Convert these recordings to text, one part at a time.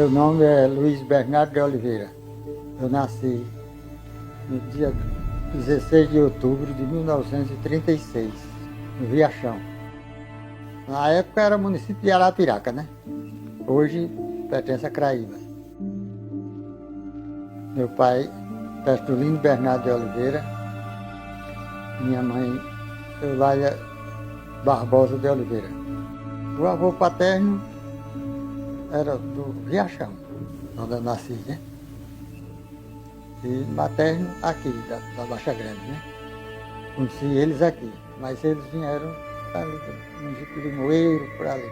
Meu nome é Luiz Bernardo de Oliveira. Eu nasci no dia 16 de outubro de 1936, no Riachão. Na época era município de Arapiraca, né? Hoje pertence a Craíba. Meu pai, Pestolino Bernardo de Oliveira. Minha mãe, Eulália Barbosa de Oliveira. O avô paterno era do Riachão, onde eu nasci, né? E materno aqui, da Baixa Grande, né? Conheci eles aqui, mas eles vieram ali do município de Moeiro, por ali.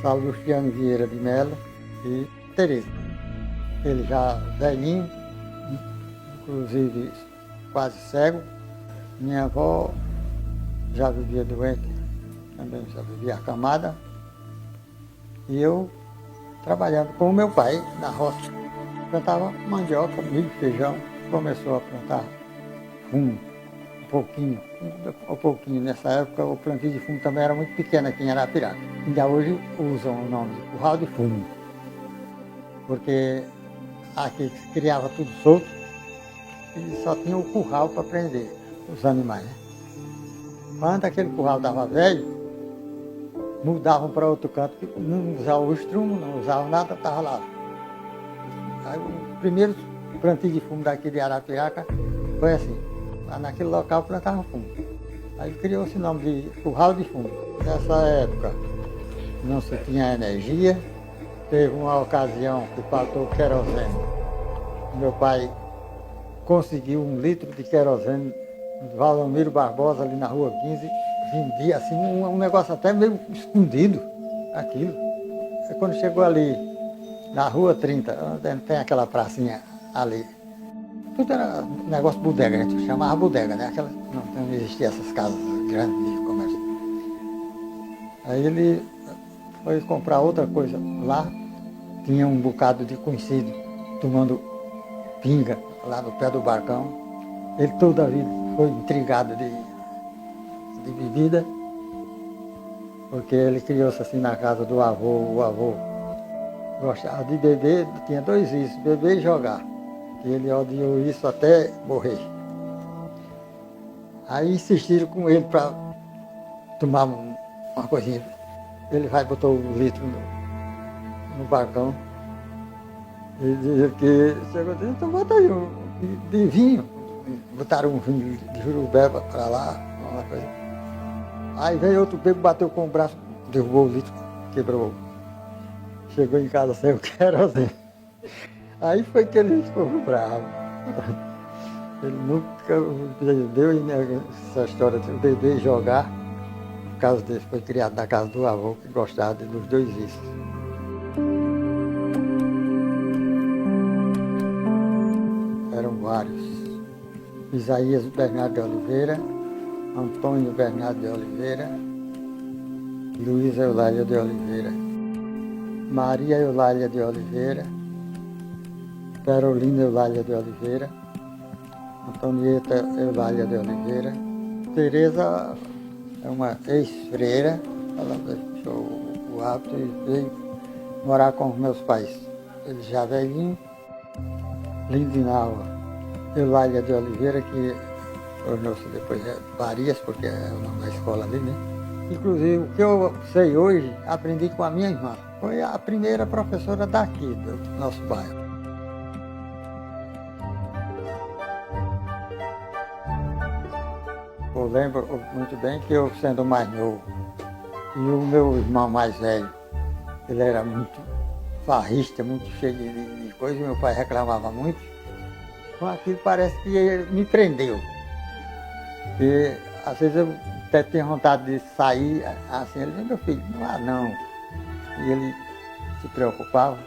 Salustiano Vieira de Melo e Tereza. Ele já velhinho, inclusive quase cego. Minha avó já vivia doente, também já vivia acamada. E eu trabalhando com o meu pai na roça. Plantava mandioca, milho, feijão. Começou a plantar fumo, um pouquinho. Nessa época o plantio de fumo também era muito pequeno aqui em Arapiraca. Ainda hoje usam o nome de curral de fumo, porque aqui se criava tudo solto e só tinha o curral para prender os animais, né? Quando aquele curral estava velho, mudavam para outro canto, que não usavam o estrumo, não usavam nada, estava lá. Aí, o primeiro plantio de fumo daqui de Arapiraca foi assim, lá naquele local plantavam fumo. Aí criou-se o nome de curral de fumo. Nessa época não se tinha energia, teve uma ocasião que faltou querosene. Meu pai conseguiu 1 litro de querosene do Valdomiro Barbosa, ali na Rua 15, vendia assim, um negócio até meio escondido, aquilo. Aí quando chegou ali, na Rua 30, tem aquela pracinha ali, tudo era negócio bodega, a gente chamava bodega, né? Não existia essas casas grandes de comércio. Aí ele foi comprar outra coisa lá, tinha um bocado de conhecido tomando pinga lá no pé do barcão. Ele toda a vida foi intrigado de bebida, porque ele criou-se assim na casa do avô. O avô gostava de beber, tinha 2 vícios, beber e jogar. E ele odiou isso até morrer. Aí insistiram com ele para tomar uma coisinha. Ele vai botou 1 litro no balcão. E disse que chegou e disse, então bota aí de vinho. Botaram um vinho de jurubeba para lá, uma coisa. Aí veio outro bebo, bateu com o braço, derrubou o litro, quebrou. Chegou em casa sem o querosene. Aí foi que ele ficou bravo. Ele nunca deu essa história de beber e jogar. Por causa dele, foi criado na casa do avô, que gostava dos 2 vícios. Eram vários. Isaías Bernardo de Oliveira, Antônio Bernardo de Oliveira, Luísa Eulália de Oliveira, Maria Eulália de Oliveira, Carolina Eulália de Oliveira, Antonieta Eulália de Oliveira. Tereza é uma ex-freira, ela deixou o hábito e veio morar com os meus pais. Ele já velhinho. Lindinalva Eulália de Oliveira, que tornou-se depois Farias, porque é o nome da escola ali, né? Inclusive, o que eu sei hoje, aprendi com a minha irmã. Foi a primeira professora daqui, do nosso bairro. Eu lembro muito bem que eu, sendo mais novo, e o meu irmão mais velho, ele era muito farrista, muito cheio de coisa, e meu pai reclamava muito. Com aquilo parece que ele me prendeu. E às vezes eu até tinha vontade de sair, assim, ele dizia, meu filho, não vá não. E ele se preocupava.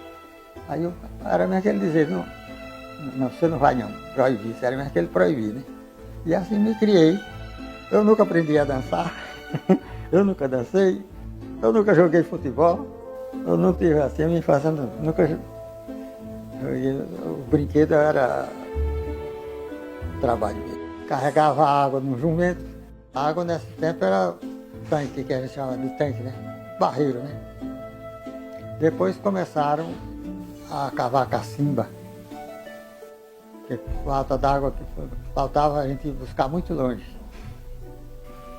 Aí eu, era mesmo que ele dizia, não, você não vai não, proibir, era mesmo que ele proibia, né? E assim me criei. Eu nunca aprendi a dançar, eu nunca dancei, eu nunca joguei futebol, eu não tive assim, a minha infância nunca joguei. O brinquedo era trabalho. Carregava água no jumento. A água nesse tempo era tanque, que a gente chama de tanque, né? Barreiro, né? Depois começaram a cavar cacimba. Porque falta d'água que faltava a gente ir buscar muito longe.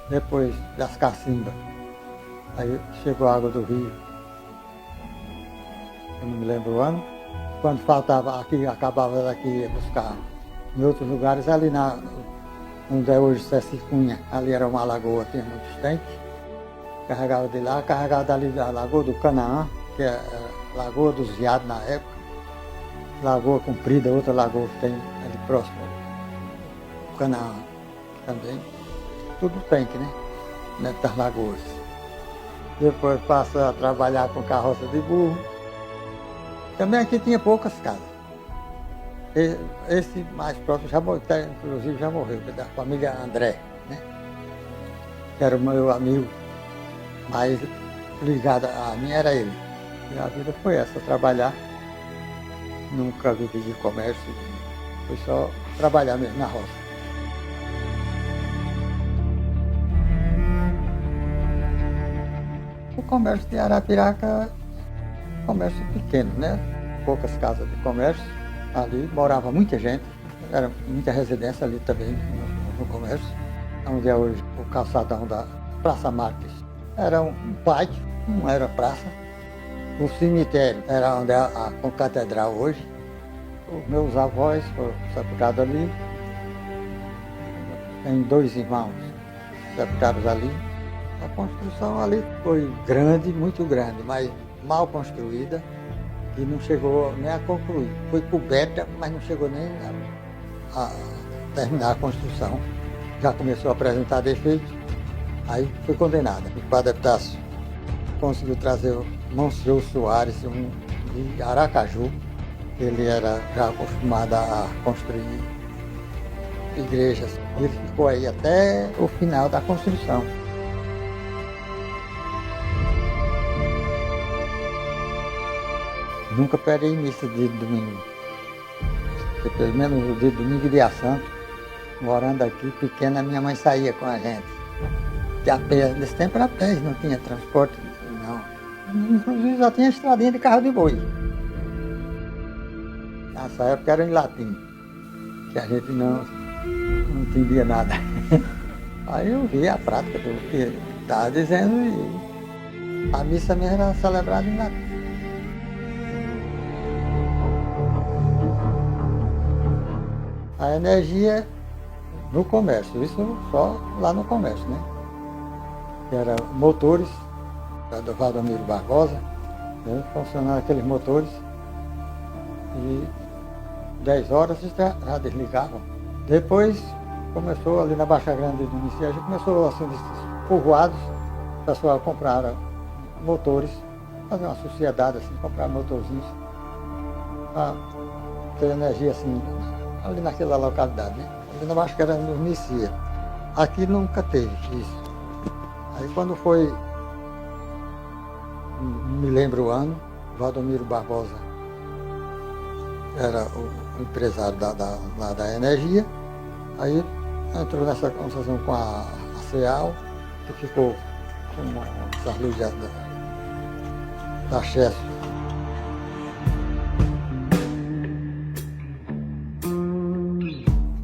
Depois das cacimbas, aí chegou a água do rio. Eu não me lembro o ano. Quando faltava aqui, acabava daqui ia buscar em outros lugares, ali onde é hoje Ceci Cunha, ali era uma lagoa, tinha muitos tanques. Carregava de lá, carregava dali da Lagoa do Canaã, que é a Lagoa dos Viados na época. Lagoa Comprida, outra lagoa que tem ali próximo, o Canaã também. Tudo tanque, né? Dentro das lagoas. Depois passa a trabalhar com carroça de burro. Também aqui tinha poucas casas. Esse mais próximo, inclusive já morreu, da família André, né? Que era o meu amigo mais ligado a mim, era ele. E a vida foi essa, trabalhar. Nunca vivi de comércio, foi só trabalhar mesmo na roça. O comércio de Arapiraca, comércio pequeno, né? Poucas casas de comércio. Ali morava muita gente, era muita residência ali também no comércio. Onde é hoje o calçadão da Praça Marques. Era um pátio, não era praça. O cemitério era onde é a concatedral hoje. Os meus avós foram sepultados ali. Tem 2 irmãos sepultados ali. A construção ali foi grande, muito grande, mas mal construída e não chegou nem a concluir. Foi coberta, mas não chegou nem a terminar a construção. Já começou a apresentar defeitos, aí foi condenada. O padre Epitácio conseguiu trazer o Monsenhor Soares, de Aracaju. Ele era já acostumado a construir igrejas. Ele ficou aí até o final da construção. Nunca perei missa de domingo. Porque pelo menos o dia de domingo e dia santo, morando aqui pequena, minha mãe saía com a gente. Que a pé, nesse tempo era a pé, não tinha transporte, não. Inclusive já tinha estradinha de carro de boi. Nessa época era em latim, que a gente não entendia nada. Aí eu vi a prática do que estava dizendo e a missa mesmo era celebrada em latim. A energia no comércio, isso só lá no comércio, né? Que era motores, do Valdomiro Barbosa, né? Funcionando aqueles motores e 10 horas já desligavam. Depois começou ali na Baixa Grande do Município, começou assim, esses povoados, o pessoal compraram motores, fazer uma sociedade assim, comprar motorzinhos para ter energia assim, ali naquela localidade, né? Ali na Baixa Grande do Município. Aqui nunca teve isso. Aí quando foi, não me lembro o ano, Valdomiro Barbosa era o empresário lá da energia, aí entrou nessa concessão com a CEAL, que ficou com essas luzes da Chesso.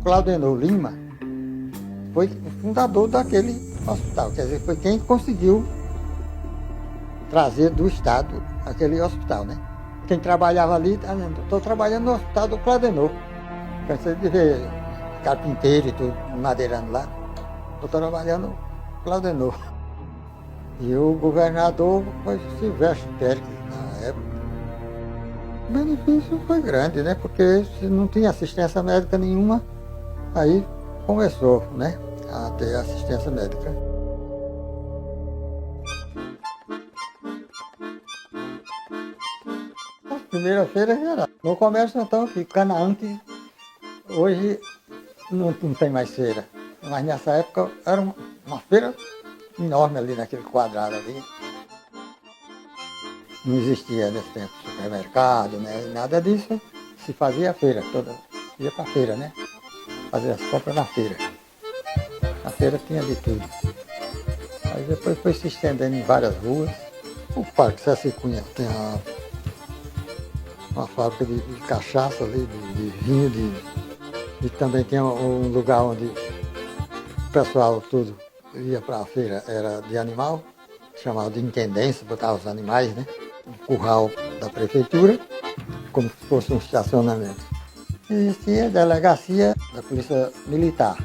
Claudenor Lima foi o fundador daquele hospital, quer dizer, foi quem conseguiu trazer do Estado aquele hospital, né? Quem trabalhava ali, estou trabalhando no hospital do Claudenor. Cansei de ver carpinteiro e tudo, madeirando lá. Estou trabalhando no Claudenor. E o governador foi Silvestre Pérez, na época. O benefício foi grande, né? Porque se não tinha assistência médica nenhuma, aí começou, né, a ter assistência médica. Primeira feira era no comércio, então, que Canaã, que hoje não tem mais feira. Mas nessa época era uma feira enorme ali naquele quadrado ali. Não existia nesse tempo supermercado, né? Nada disso. Se fazia a feira, ia para a feira, né? Fazer as compras na feira. A feira tinha de tudo. Aí depois foi se estendendo em várias ruas. O Parque Ceci Cunha tinha uma fábrica de cachaça ali, de vinho, e também tinha um lugar onde o pessoal tudo ia para a feira, era de animal, chamado de intendência, botava os animais, né? Um curral da prefeitura, como se fosse um estacionamento. Existia a delegacia da Polícia Militar.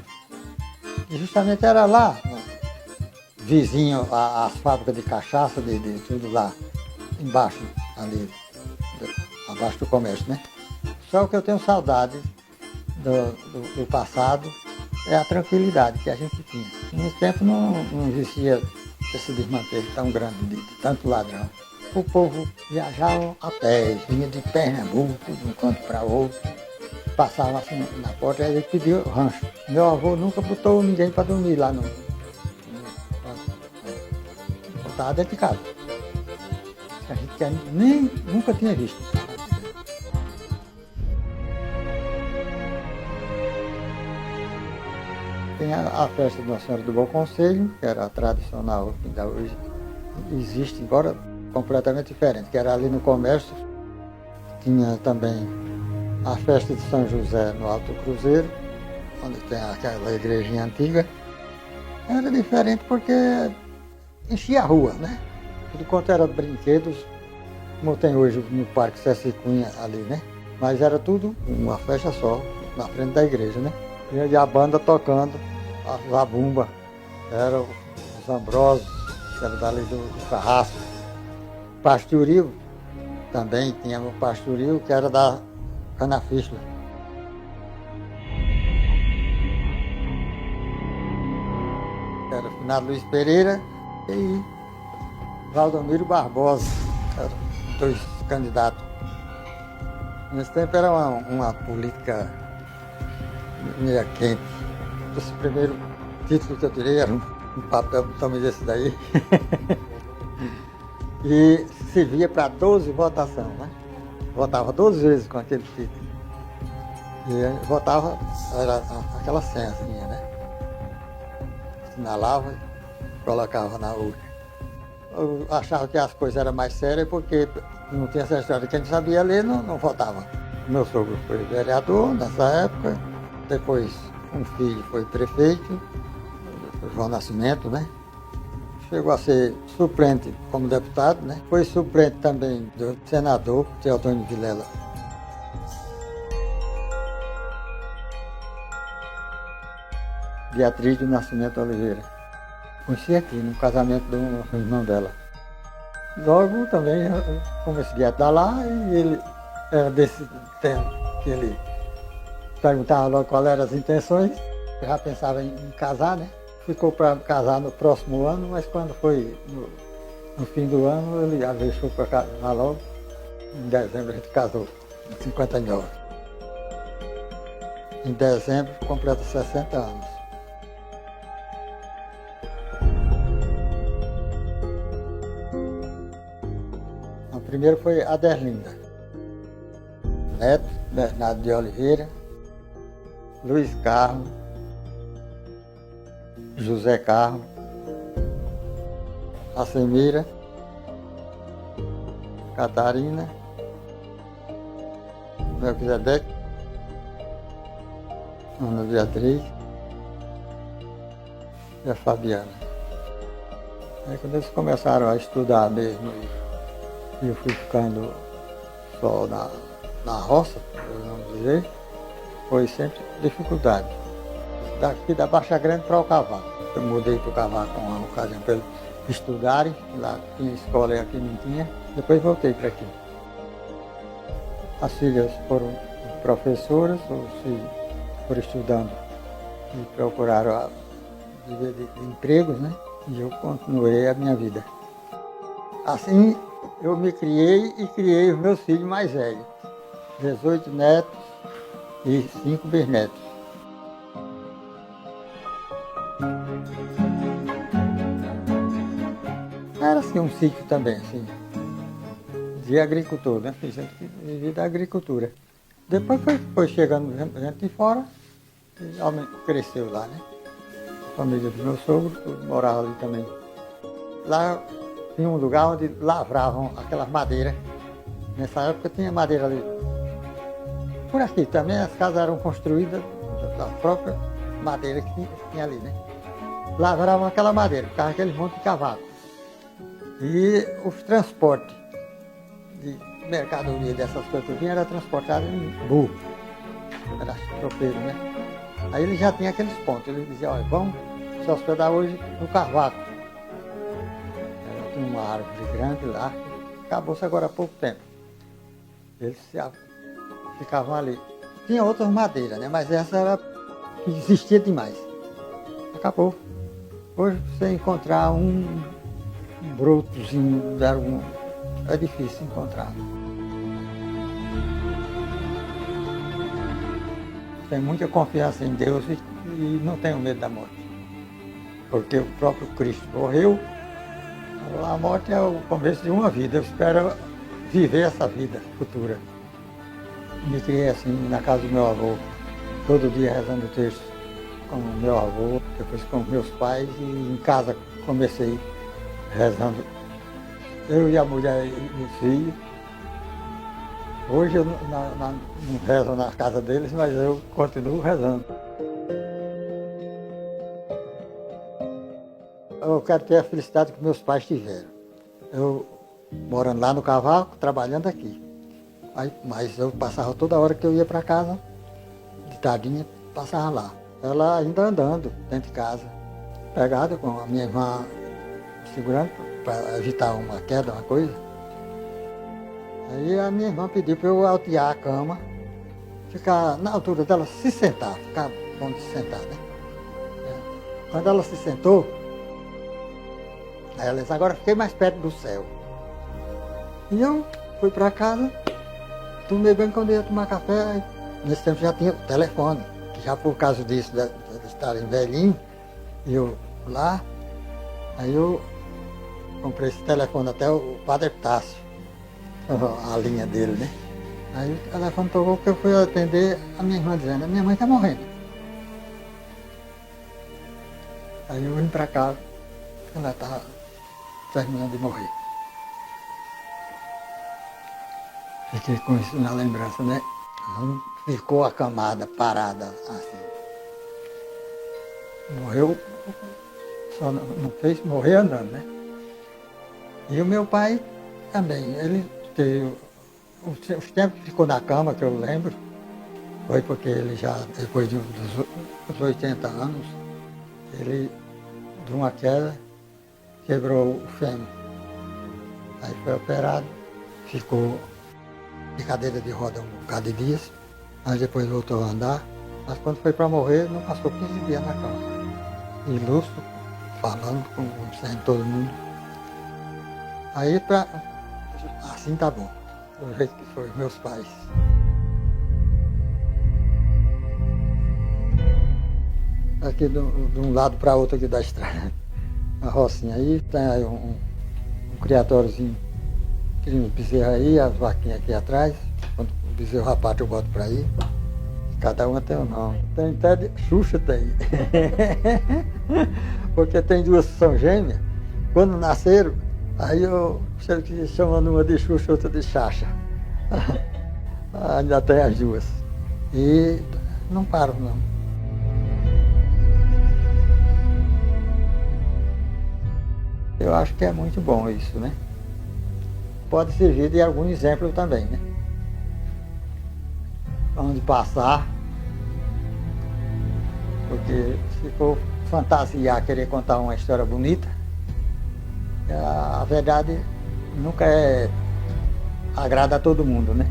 E justamente era lá, vizinho às fábricas de cachaça, de tudo lá, embaixo, ali, abaixo do comércio, né? Só que eu tenho saudade do passado, é a tranquilidade que a gente tinha. Nesse tempo não existia esse desmantelo tão grande de tanto ladrão. O povo viajava a pé, vinha de Pernambuco, de um canto para outro, passava assim na porta e ele pedia rancho. Meu avô nunca botou ninguém para dormir lá no estava dentro de casa. A gente nunca tinha visto. Tem a festa de Nossa Senhora do Bom Conselho, que era a tradicional, que ainda hoje existe, embora completamente diferente, que era ali no comércio. Tinha também a festa de São José no Alto Cruzeiro, onde tem aquela igrejinha antiga. Era diferente porque enchia a rua, né? Tudo quanto era brinquedos, como tem hoje no Parque César Cunha ali, né? Mas era tudo uma festa só, na frente da igreja, né? E a banda tocando, a zabumba, era os Ambrosos, que era dali do Carrasco. Pastoril, também tinha o pastoril, que era da Canafístula. Era o finado Luiz Pereira e Valdomiro Barbosa, eram dois candidatos. Nesse tempo era uma política meia quente. Esse primeiro título que eu tirei era um papel do tamanho desse daí. E servia para 12 votações, né? Votava 12 vezes com aquele título. E votava, era aquela senhazinha, né? Assinalava e colocava na urna. Eu achava que as coisas eram mais sérias porque não tinha essa história. Quem não sabia ler não votava. Meu sogro foi vereador nessa época, depois um filho foi prefeito, João Nascimento, né? Chegou a ser suplente como deputado, né? Foi suplente também do senador, Teotônio Vilela. Beatriz do Nascimento Oliveira. Conheci aqui, no casamento do irmão dela. Logo também eu comecei a dar lá e ele era desse tempo que ele perguntava logo quais eram as intenções. Eu já pensava em casar, né? Ficou para casar no próximo ano, mas quando foi no fim do ano, ele já deixou para casar logo. Em dezembro a gente casou, em 59. Em dezembro completa 60 anos. A primeira foi a Derlinda. Neto, Bernardo de Oliveira, Luiz Carlos, José Carlos, Acemira, Catarina, Melquisedeque, Ana Beatriz e a Fabiana. Aí quando eles começaram a estudar mesmo, e eu fui ficando só na roça, por não dizer, foi sempre dificuldade. Daqui da Baixa Grande para o Cavaco. Eu mudei para o Cavaco uma ocasião para eles estudarem, lá tinha escola e aqui não tinha, depois voltei para aqui. As filhas foram professoras, os filhos foram estudando e procuraram viver de empregos, né? E eu continuei a minha vida. Assim eu me criei e criei os meus filhos mais velhos, 18 netos e 5 bisnetos. Era assim um sítio também, assim, de agricultor, né? Gente que vivia da agricultura. Depois foi chegando gente de fora e homem cresceu lá, né? A família do meu sogro morava ali também. Lá tinha um lugar onde lavravam aquelas madeiras Nessa época tinha madeira ali. Por aqui também as casas eram construídas da própria madeira que tinha ali, né? Lavravam aquela madeira, ficava aquele monte de cavaco. E os transportes de mercadoria dessas coisas que vinha era transportado em burro. Era tropeiro, né? Aí ele já tinha aqueles pontos. Ele dizia, olha, vamos se hospedar hoje no cavaco. Tinha uma árvore grande lá, acabou-se agora há pouco tempo. Eles ficavam ali. Tinha outras madeiras, né? Mas essa era que existia demais. Acabou. Hoje você encontrar um brotozinho de algum é difícil encontrar. Tenho muita confiança em Deus e não tenho medo da morte. Porque o próprio Cristo morreu. A morte é o começo de uma vida. Eu espero viver essa vida futura. Me criei assim na casa do meu avô, todo dia rezando o texto com o meu avô, depois com meus pais e em casa comecei rezando. Eu e a mulher e os filhos. Hoje eu não rezo na casa deles, mas eu continuo rezando. Eu quero ter a felicidade que meus pais tiveram. Eu morando lá no cavaco, trabalhando aqui. Mas eu passava toda hora que eu ia para casa, de tardinha, passava lá. Ela ainda andando dentro de casa, pegada com a minha irmã segurando para evitar uma queda, uma coisa. Aí a minha irmã pediu para eu altear a cama, ficar na altura dela, se sentar, ficar bom de se sentar, né? Quando ela se sentou, aí ela disse, agora fiquei mais perto do céu. E eu fui para casa, tomei bem quando eu ia tomar café. Nesse tempo já tinha o telefone, que já por causa disso, de estarem velhinho, e eu lá, aí eu comprei esse telefone até o Padre Tássio, a linha dele, né? Aí o telefone tocou que eu fui atender a minha irmã dizendo, a minha mãe está morrendo. Aí eu vim para casa, ela estava terminando de morrer. Fiquei com isso na lembrança, né? Não ficou acamada, parada assim. Morreu, só não fez morrer andando, né? E o meu pai também, ele teve, os tempos que ficou na cama, que eu lembro, foi porque ele já, depois dos 80 anos, ele, de uma queda, quebrou o fêmur. Aí foi operado, ficou de cadeira de roda um bocado de dias, mas depois voltou a andar. Mas quando foi para morrer, não passou 15 dias na cama. E lúcido, falando com todo mundo. Aí, assim tá bom, do jeito que foi, meus pais. Aqui de um lado para outro aqui da estrada, a rocinha aí, tem aí um criatóriozinho. Tem uns bezerros aí, as vaquinhas aqui atrás. Quando o bezerro rapata eu boto para aí. Cada uma tem um nome. Tem até de Xuxa tem. Porque tem duas que são gêmeas. Quando nasceram, aí eu chamando uma de Xuxa, outra de Xaxa. Ainda tem as duas. E não paro não. Eu acho que é muito bom isso, né? Pode servir de algum exemplo também, né? Onde passar, porque se for fantasiar, querer contar uma história bonita, a verdade nunca agrada a todo mundo, né?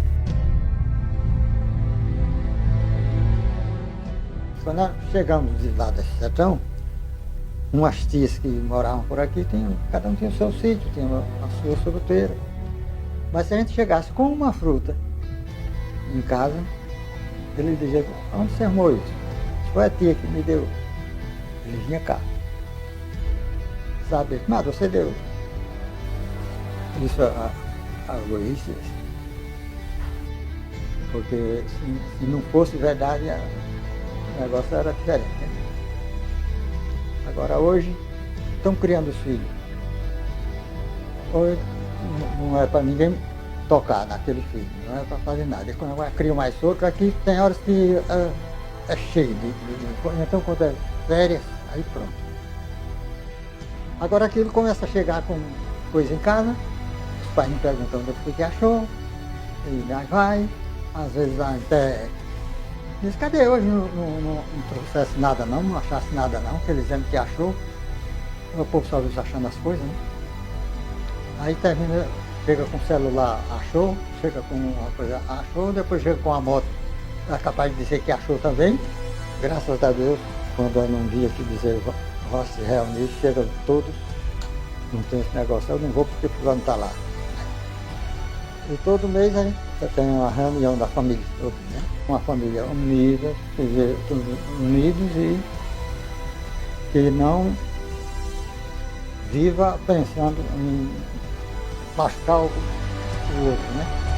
Quando nós chegamos de lá desse sertão, umas tias que moravam por aqui, cada um tinha o seu sítio, tinha a sua fruteira. Mas se a gente chegasse com uma fruta em casa, ele dizia, onde você arrumou isso? Foi a tia que me deu. Ele vinha cá. Sabe, mas você deu isso a Luiz. Porque se não fosse verdade, o negócio era diferente. Né? Agora hoje, estão criando os filhos. Hoje não é para ninguém tocar naquele filho, não é para fazer nada. E quando vai criar mais outro, aqui tem horas que é cheio então quando é férias, aí pronto. Agora aquilo começa a chegar com coisa em casa, os pais me perguntam onde foi que achou, e aí vai, às vezes até diz, cadê hoje? Não trouxesse nada não achasse nada não, que eles dizendo que achou. O povo só vive achando as coisas, né? Aí termina, chega com o celular, achou, chega com uma coisa, achou, depois chega com a moto, é capaz de dizer que achou também. Graças a Deus, quando eu não vi aqui dizer, vão se reunir, chegam todos, não tem esse negócio, eu não vou porque fulano está lá. E todo mês aí tem uma reunião da família toda, né? Uma família unida, todos unidos e que não viva pensando em machucar o outro, né?